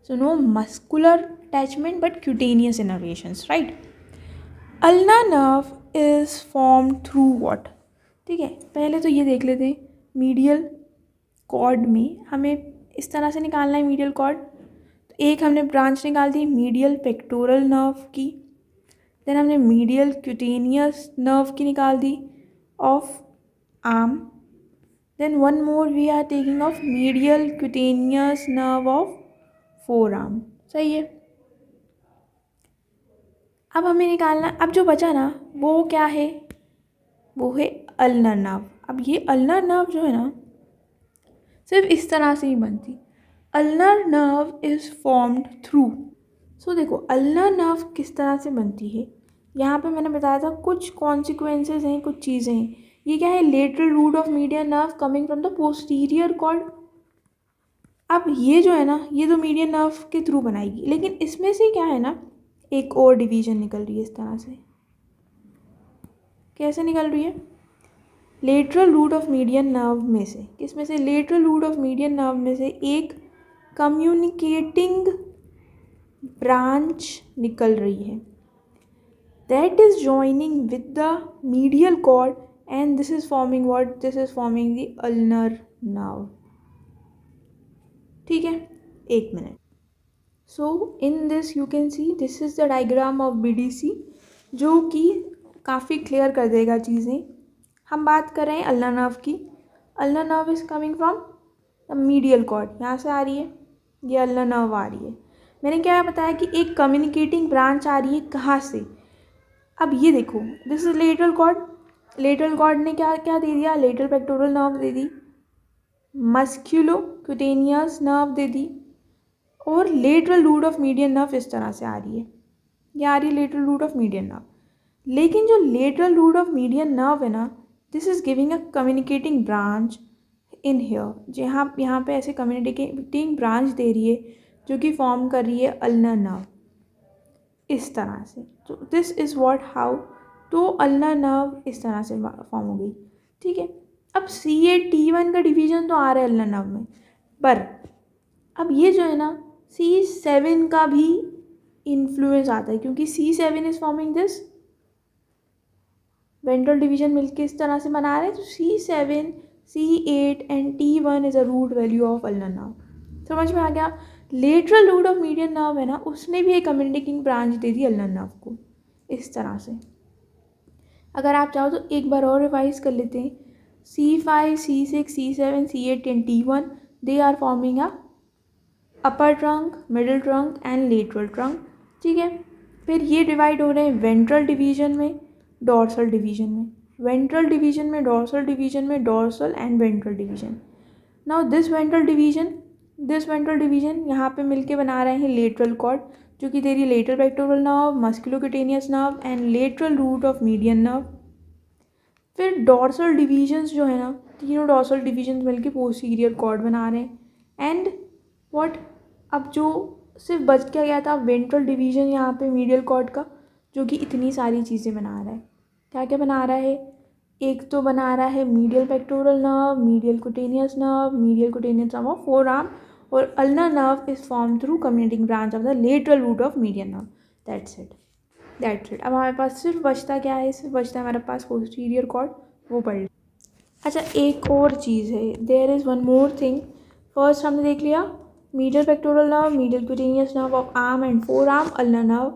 So no muscular attachment but cutaneous innervations, right. Ulnar nerve is form through what, ठीक है। पहले तो ये देख लेते हैं, मीडियल कॉर्ड में हमें इस तरह से निकालना है मीडियल कॉर्ड। तो एक हमने ब्रांच निकाल दी मीडियल पेक्टोरल नर्व की, देन हमने मीडियल क्यूटेनियस नर्व की निकाल दी of arm, then one more we are taking off medial cutaneous nerve of forearm, सही है। अब हमें निकालना, अब जो बचा ना वो क्या है, वो है अल्नर नर्व। अब ये अल्नर नर्व जो है ना, सिर्फ इस तरह से ही बनती। Ulnar nerve is formed through, so देखो अल्नर नर्व किस तरह से बनती है, यहाँ पे मैंने बताया था कुछ कॉन्सिक्वेंसेज हैं, कुछ चीज़ें हैं। ये क्या है, lateral root of median nerve coming from the posterior cord. अब ये जो है ना, ये तो मीडियन नर्व के थ्रू बनाएगी, लेकिन इसमें से क्या है ना, एक और डिवीजन निकल रही है इस तरह से। कैसे निकल रही है, lateral root of median nerve में से, किस में से, lateral root of median nerve में से एक कम्युनिकेटिंग ब्रांच निकल रही है, that is joining with the medial cord and this is forming what, this is forming the ulnar nerve, ठीक है। एक minute. So in this you can see this is the diagram of BDC, जो कि काफ़ी clear कर देगा चीज़ें। हम बात कर रहे हैं अल्नर नर्व की। Ulnar nerve is coming from the medial cord, यहाँ से आ रही है, ये अल्नर नर्व आ रही है। मैंने क्या बताया कि एक कम्युनिकेटिंग ब्रांच आ रही है, कहाँ से। अब ये देखो, this is lateral cord, lateral cord ने क्या क्या दे दिया, लेटरल पेक्टोरल नर्व दे दी, मस्क्यूलो क्यूटेनियस नर्व दे दी, और lateral root of median nerve इस तरह से आ रही है, ये आ रही है lateral root of median nerve. लेकिन जो lateral root of median nerve है ना, this is giving a communicating branch in here, जहाँ यहाँ पे ऐसे कम्युनिकेटिंग ब्रांच दे रही है जो कि फॉर्म कर रही है अल्नर नर्व इस तरह से। तो दिस इज़ व्हाट हाउ तो अल्ना नर्व इस तरह से फॉर्म हो गई, ठीक है। अब C8T1 का डिवीजन तो आ रहा है अल्ना नर्व में, पर अब ये जो है ना C7 का भी इन्फ्लुएंस आता है, क्योंकि C7 is forming this ventral division मिलके इस तरह से बना रहे हैं। तो C7, C8 and T1 is a root value of ulnar nerve. समझ में आ गया। Lateral root of median nerve है ना, उसने भी एक कम्युनिकेटिंग ब्रांच दे दी अल्ना नर्व को इस तरह से। अगर आप चाहो तो एक बार और रिवाइज कर लेते हैं। C5, C6, C7, C8 and T1 they are forming a upper trunk, middle trunk and lateral trunk, ठीक है। फिर ये डिवाइड हो रहे हैं वेंट्रल डिवीजन में, डॉर्सल डिवीजन में, वेंट्रल डिवीजन में, डॉर्सल डिवीजन में, dorsal and ventral division. Now this ventral division यहाँ पे मिलके बना रहे हैं लेटरल कॉर्ड, जो कि three lateral pectoral nerve, musculocutaneous nerve and lateral root of median nerve. फिर डॉर्सल डिवीजन्स जो है ना, तीनों डॉर्सल डिवीजन्स मिलके पोस्टीरियर कॉर्ड बना रहे हैं। एंड व्हाट, अब जो सिर्फ बच क्या गया था वेंट्रल डिवीजन यहाँ पे मीडियल कॉर्ड का, जो कि इतनी सारी चीज़ें बना रहा है। क्या क्या बना रहा है, एक तो बना रहा है medial pectoral nerve, medial cutaneous nerve of forearm, और ulnar nerve is form through communicating branch of the lateral root of median nerve. That's it. अब हमारे पास सिर्फ बचता क्या है, सिर्फ बचता है हमारे पास पोस्टीरियर कॉर्ड, वो पढ़ लें। अच्छा, एक और चीज़ है, there is one more thing. First हमने देख लिया medial pectoral nerve, medial cutaneous nerve of arm and forearm, ulnar nerve.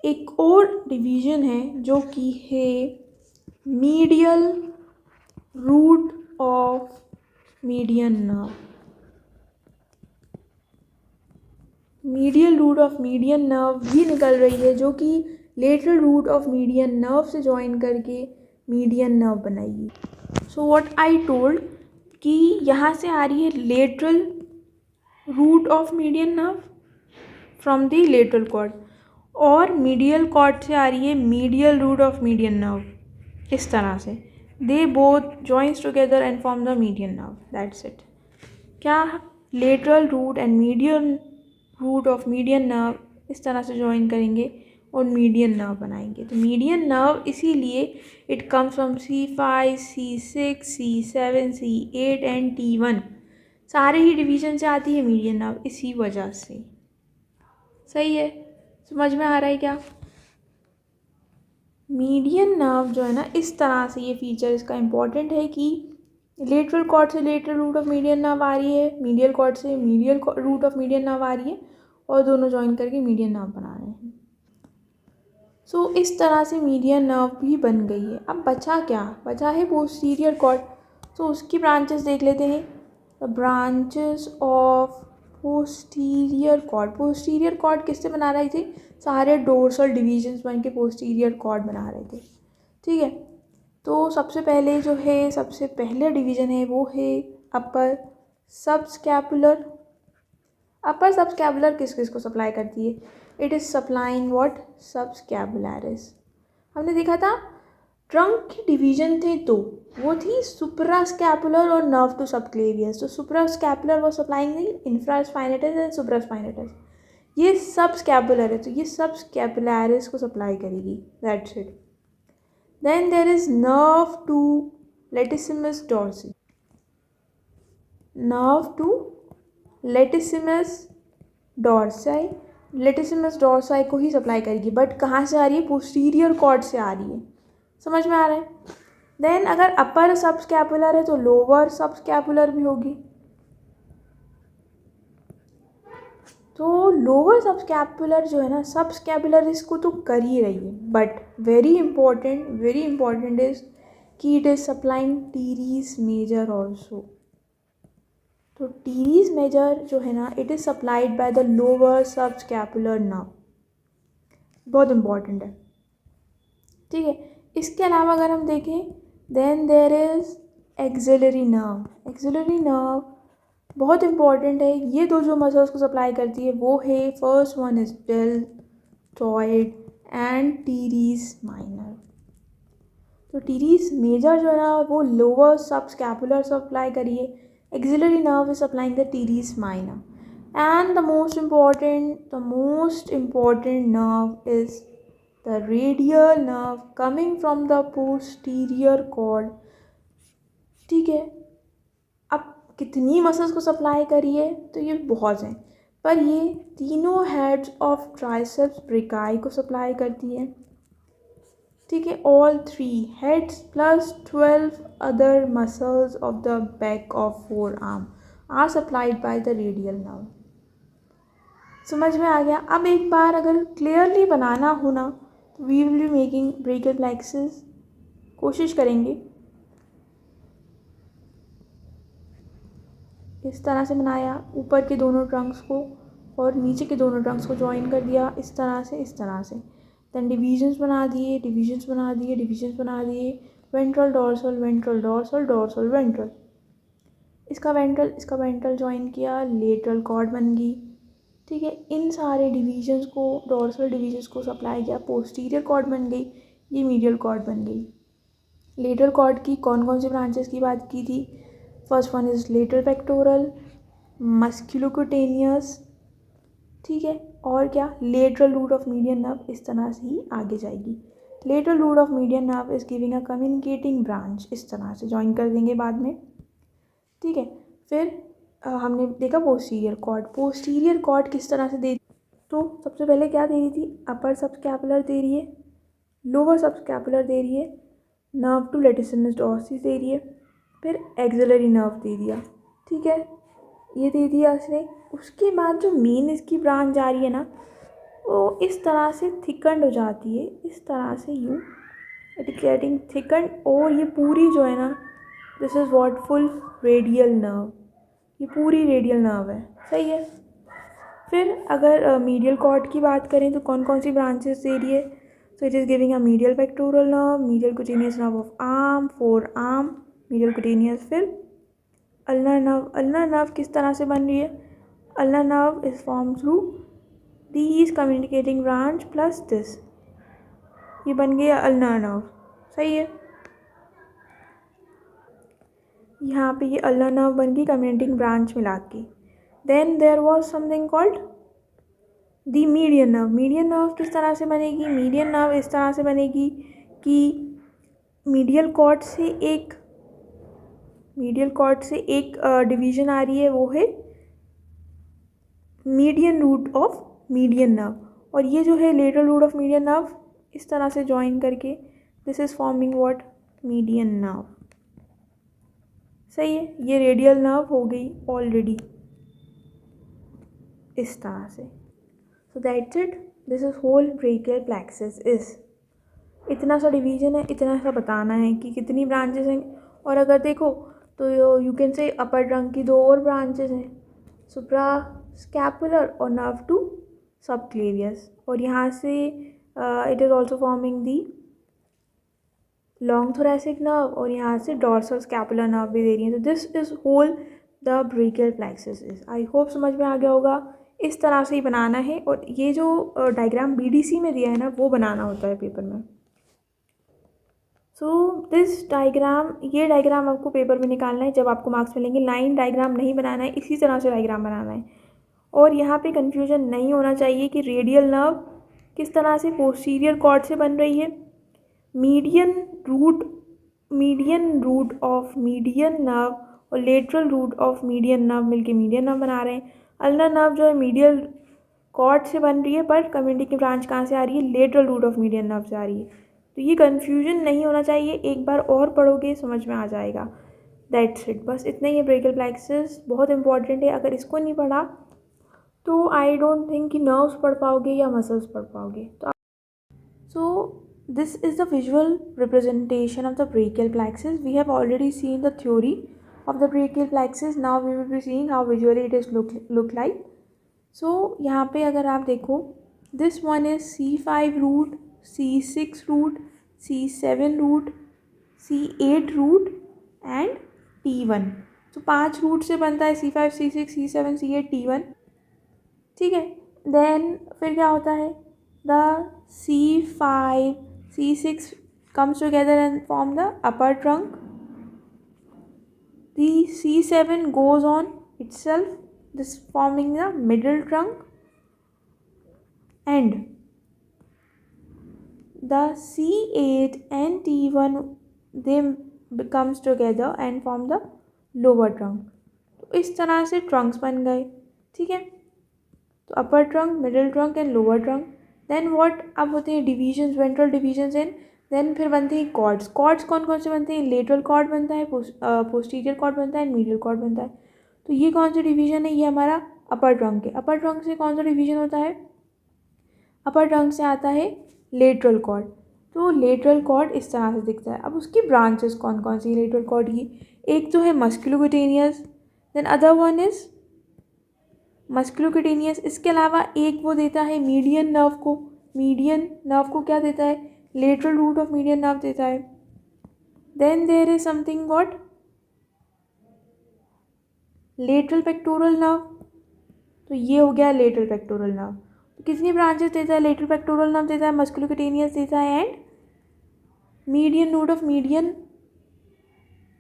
एक और डिवीजन है जो कि है medial root of median nerve. Medial root of median nerve भी निकल रही है, जो कि lateral root of median nerve से ज्वाइन करके मीडियन नर्व बनाएगी। सो व्हाट आई टोल्ड कि यहाँ से आ रही है lateral root of median nerve from the lateral cord, और मीडियल कॉर्ड से आ रही है medial root of median nerve इस तरह से। They both joins together and form the median nerve. That's it. क्या, lateral root and medial root of median nerve इस तरह से ज्वाइन करेंगे और मीडियन नर्व बनाएंगे। तो मीडियन नर्व इसीलिए it comes from C5, C6, C7, C8 and T1, सारे ही डिवीजन से आती है मीडियन नर्व इसी वजह से। सही है, समझ में आ रहा है क्या। मीडियन नर्व जो है ना, इस तरह से ये फीचर इसका इम्पॉर्टेंट है कि लेटरल कॉर्ड से lateral root of median nerve आ रही है, मीडियल कॉर्ड से medial root of median nerve आ रही है, और दोनों ज्वाइन करके मीडियन नर्व बना रहे हैं। सो इस तरह से मीडियन नर्व भी बन गई है। अब बचा क्या, बचा है पोस्टीरियर कॉर्ड। तो उसकी ब्रांचेस देख लेते हैं। The branches of posterior cord. Posterior cord किससे बना रहे थे, सारे डोर्सल डिवीजन्स बन के पोस्टीरियर कॉर्ड बना रहे थे, ठीक है। तो सबसे पहले डिवीजन है वो है अपर सबस्कैपुलर। अपर सबस्कैपुलर किस किस को सप्लाई करती है, it is supplying what, subscapularis. हमने देखा था ट्रंक की डिवीजन थे तो वो थी सुप्रास्कैपुलर और नर्व टू सबक्लेवियस। तो सुप्रास्कैपुलर वो सप्लाइंग थी इंफ्रास्पाइनेटस एंड सुप्रास्पाइनेटस। ये सबस्कैपुलर है तो ये सबस्कैपुलरिस को सप्लाई करेगी। That's it. Then there is nerve to latissimus dorsi. Nerve to latissimus dorsi, latissimus dorsi को ही सप्लाई करेगी, बट कहाँ से आ रही है, पोस्टीरियर कॉर्ड से आ रही है। समझ में आ रहा है। देन अगर अपर सबस्कैपुलर है तो लोअर सबस्कैपुलर भी होगी। तो लोअर सबस्कैपुलर जो है ना, सबस्कैपुलर इसको तो कर ही रही है, बट वेरी इंपॉर्टेंट इज कि it is supplying teres major also. तो टीरीज मेजर जो है ना, it is supplied by the lower subscapular nerve. बहुत इंपॉर्टेंट है, ठीक है। इसके अलावा अगर हम देखें, then there is axillary nerve. Axillary nerve बहुत इंपॉर्टेंट है। ये दो जो मसल्स को सप्लाई करती है वो है, first one is deltoid and teres minor. तो टीरीज मेजर जो है ना, वो लोअर सबस्कैपुलर सप्लाई करिए, axillary nerve is supplying the teres minor, and the most important nerve is the radial nerve coming from the posterior cord. ठीक है, अब कितनी मसल्स को सप्लाई करिए तो ये बहुत हैं, पर ये तीनों हेड्स ऑफ ट्राइसेप्स ब्रेकाई को सप्लाई करती है. ठीक है, all three heads plus 12 other muscles of the back of forearm are supplied by the radial nerve. समझ में आ गया. अब एक बार अगर क्लियरली बनाना हो ना तो we will be making brachial plexus. कोशिश करेंगे इस तरह से बनाया, ऊपर के दोनों ट्रंक्स को और नीचे के दोनों ट्रंक्स को ज्वाइन कर दिया इस तरह से, इस तरह से. देन डिविजन्स बना दिए, डिविजन्स बना दिए, डिविजन्स बना दिए. Ventral dorsal, ventral dorsal, dorsal ventral. इसका वेंट्रल ज्वाइन किया, लेटरल कॉर्ड बन गई. ठीक है, इन सारे डिविजन्स को, डोर्सल डिविजन्स को सप्लाई किया, पोस्टीरियर कॉर्ड बन गई, ये मीडियल कॉर्ड बन गई. लेटरल कॉर्ड की कौन कौन सी ब्रांचेस की बात की थी? First one is lateral pectoral, musculocutaneous. ठीक है, और क्या? Lateral root of median nerve. इस तरह से ही आगे जाएगी. Lateral root of median nerve is giving a communicating branch. इस तरह से ज्वाइन कर देंगे बाद में. ठीक है, फिर हमने देखा पोस्टीरियर कॉर्ड. पोस्टीरियर कॉर्ड किस तरह से दे, तो सबसे पहले क्या दे रही थी? अपर सबस्कैपुलर दे रही है, लोअर सबस्कैपुलर दे रही है, नर्व टू लेटिसिनस डॉर्सिस दे रही है, फिर एक्सिलरी नर्व दे दिया. ठीक है, ये दे दिया इसने. उसके बाद जो मेन इसकी ब्रांच जा रही है ना, वो इस तरह से थिकंड हो जाती है, इस तरह से यूँ इट इज गेटिंग थिकंड. और ये पूरी जो है ना, this is what full radial nerve. ये पूरी रेडियल नर्व है. सही है. फिर अगर मीडियल कॉर्ड की बात करें तो कौन कौन सी ब्रांचेस दे रही है? So it is giving a medial pectoral nerve, medial cutaneous nerve of arm, four arm, medial cutaneous. फिर अल्नर नर्व. अल्नर नर्व किस तरह से बन रही है? Ulnar nerve is form through these communicating branch plus this. ये बन गया अल्नर नर्व. सही है. यहाँ पे ये अल्नर नर्व बन गई कम्युनिकेटिंग ब्रांच मिला के. Then there was something called the median nerve. Median nerve किस तरह से बनेगी? मीडियन नर्व इस तरह से बनेगी कि मीडियल कॉर्ड से एक डिवीजन आ रही है, वो है median root of median nerve. और ये जो है lateral root of median nerve, इस तरह से ज्वाइन करके this is forming what? Median nerve. सही है. ये रेडियल नर्व हो गई ऑलरेडी इस तरह से. So that's it. This is whole brachial plexus is. इतना सा डिवीजन है, इतना सा बताना है कि कितनी ब्रांचेस हैं. और अगर देखो तो you can say upper trunk की दो और ब्रांचेस हैं, सुप्रा स्कैपुलर और नर्व टू सबक्लेवियस. और यहाँ से it is also forming the long thoracic nerve, और यहाँ से डॉर्सल स्कैपुलर नर्व भी दे रही है. तो this is whole the brachial plexus is. I hope समझ में आ गया होगा. इस तरह से ही बनाना है. और ये जो डायग्राम BDC में दिया है ना, वो बनाना होता है पेपर में. सो दिस डायग्राम, ये डायग्राम आपको पेपर में निकालना है जब आपको मार्क्स मिलेंगे. लाइन डायग्राम नहीं बनाना है, इसी तरह से डायग्राम बनाना है. और यहाँ पे कन्फ्यूजन नहीं होना चाहिए कि रेडियल नर्व किस तरह से पोस्टीरियर कॉर्ड से बन रही है. Median root of median nerve और lateral root of median nerve मिलके मीडियन नर्व बना रहे हैं. अल्नर नर्व जो है मीडियल कॉर्ड से बन रही है, पर कम्युनिटी की ब्रांच कहाँ से आ रही है? Lateral root of median nerve से आ रही है. तो ये कन्फ्यूजन नहीं होना चाहिए. एक बार और पढ़ोगे समझ में आ जाएगा. That's it. बस इतना ही है. ब्रेकियल प्लेक्सस बहुत इंपॉर्टेंट है. अगर इसको नहीं पढ़ा तो आई डोंट थिंक कि नर्व्स पढ़ पाओगे या मसल्स पढ़ पाओगे. So this is the visual representation of the brachial plexus. We have already seen the theory of the brachial plexus. Now we will be seeing how visually it is look like. So यहाँ पे अगर आप देखो, this one is C5 root, C6 root, C7 root, C8 root and T1. तो 5 root से बनता है C5, C6, C7, C8, T1. ठीक है. देन फिर क्या होता है? The C5, C6 comes together and form the upper trunk. The C7 goes on itself, this forming the middle trunk. And the C8 and T1 they becomes together and form the lower trunk. तो इस तरह से Trunks बन गए, ठीक है। तो upper trunk, middle trunk and lower trunk. Then what, अब होते हैं divisions, ventral divisions and then फिर बनते हैं कॉर्ड्स। कॉर्ड्स कौन कौन से बनते हैं? लेटरल कॉर्ड बनता है, पोस्टीरियर कॉर्ड बनता है एंड मीडियल कॉर्ड बनता है। तो ये कौन सा डिवीजन है? ये हमारा अपर ट्रंक है। अपर ट्रंक से कौन सा डिवीजन होता है? अपर ट्रंक से आता है लेटरल कॉर्ड। तो लेटरल कॉर्ड इस तरह से दिखता है। अब उसकी ब्रांचेस कौन कौन सी लेटरल कॉर्ड की? एक तो है musculocutaneous, then other one is musculocutaneous. इसके अलावा एक वो देता है मीडियन नर्व को। मीडियन नर्व को क्या देता है? Lateral root of median nerve देता है। Then there is something what, lateral pectoral nerve. तो ये हो गया लेटरल पेक्टोरल नर्व। तो कितनी ब्रांचेस देता है? लेटरल पेक्टोरल नर्व देता है, मस्कुलोक्यूटेनियस देता है and median root of median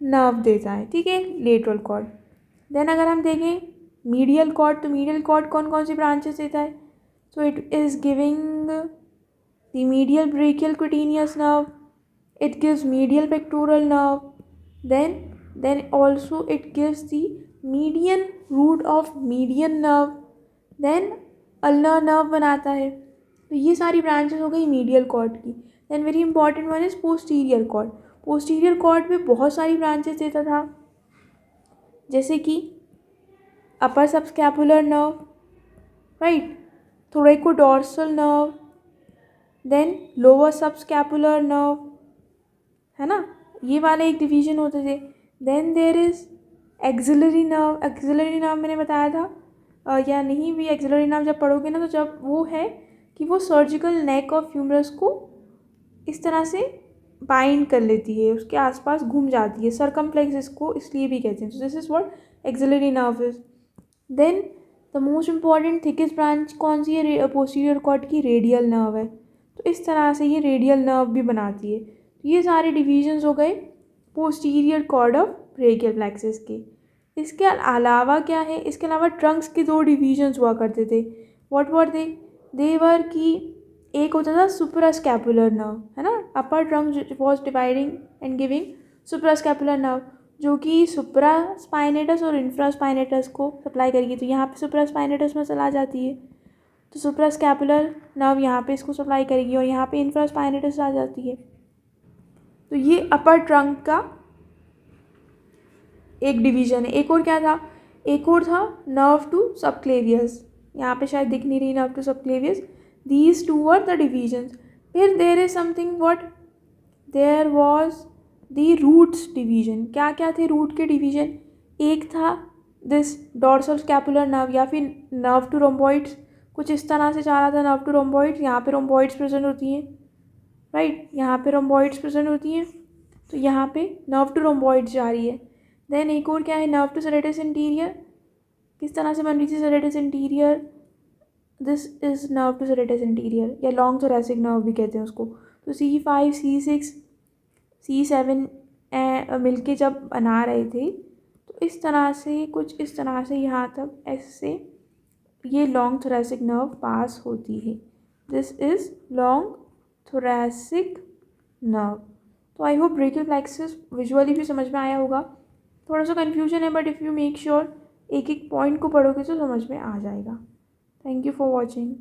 nerve देता है, ठीक है, लेटरल कॉर्ड। देन अगर हम देखें मीडियल कॉर्ड, तो मीडियल कॉर्ड कौन कौन सी ब्रांचेस देता है? So it is giving the medial brachial cutaneous nerve, it gives medial pectoral nerve, then also it gives the median root of median nerve, then ulnar nerve बनाता है। तो ये सारी ब्रांचेस हो गई मीडियल कॉर्ड की। Then very important one is posterior cord. Posterior cord में बहुत सारी ब्रांचेस देता था, जैसे कि upper subscapular nerve, right, thoracodorsal nerve, then lower subscapular nerve, है ना, ये वाले एक डिवीजन होते थे। Then there is axillary nerve. Axillary nerve मैंने बताया था या नहीं भी, एक्सिलरी नर्व जब पढ़ोगे ना, तो जब वो है कि वो सर्जिकल नेक ऑफ ह्यूमरस को इस तरह से बाइंड कर लेती है, उसके आसपास घूम जाती है, सरकमफ्लेक्स इसको इसलिए भी कहते हैं। So this is what axillary nerve is. Then the most important thickest branch कौन सी है? पोस्टीरियर कॉर्ड की रेडियल नर्व है। तो इस तरह से ये रेडियल नर्व भी बनाती है। ये सारे डिवीजन्स हो गए posterior cord of brachial plexus के। इसके अलावा क्या है? इसके अलावा ट्रंक्स के दो डिवीजन्स हुआ करते थे। व्हाट वर दे? दे वर की एक होता था सुप्रास्कैपुलर नर्व, है ना, अपर trunk was dividing and giving suprascapular nerve, जो कि सुप्रास्पाइनेटस और इंफ्रास्पाइनेटस को सप्लाई करेगी। तो यहाँ पे सुप्रास्पाइनेटस में चला जाती है, तो सुप्रास्कैपुलर नर्व यहाँ पे इसको सप्लाई करेगी, और यहाँ पे इंफ्रास्पाइनेटस आ जाती है। तो ये अपर ट्रंक का एक डिवीजन है। एक और क्या था? एक और था नर्व टू सबक्लेवियस। यहाँ पे शायद दिख नहीं रही nerve to subclavius. These two are the divisions. फिर there is something what, there was the roots division. क्या क्या थे रूट के डिवीजन? एक था दिस डोर्सल स्कैपुलर नर्व, या फिर नर्व टू रोम्बॉइड्स, कुछ इस तरह से जा रहा था नर्व टू रोम्बॉइड्स। यहाँ पे रोम्बॉइड्स प्रेजेंट होती हैं, राइट, यहाँ पे रोम्बॉइड्स प्रेजेंट होती हैं, तो यहाँ पे नर्व टू रोम्बॉइड्स जा रही है। देन एक और क्या है? Nerve to serratus anterior. किस तरह से बन रही थी serratus anterior? This is nerve to serratus anterior, या लॉन्ग थोरैसिक नर्व भी कहते हैं उसको। तो C5, C6, C7 मिलके जब बना रहे थे, तो इस तरह से कुछ इस तरह से यहाँ तक ऐसे ये लॉन्ग थोरैसिक नर्व पास होती है। This is long thoracic nerve. तो I hope brachial plexus visually भी समझ में आया होगा। थोड़ा सा कन्फ्यूजन है, but if you make sure एक एक पॉइंट को पढ़ोगे तो समझ में आ जाएगा। Thank you for watching.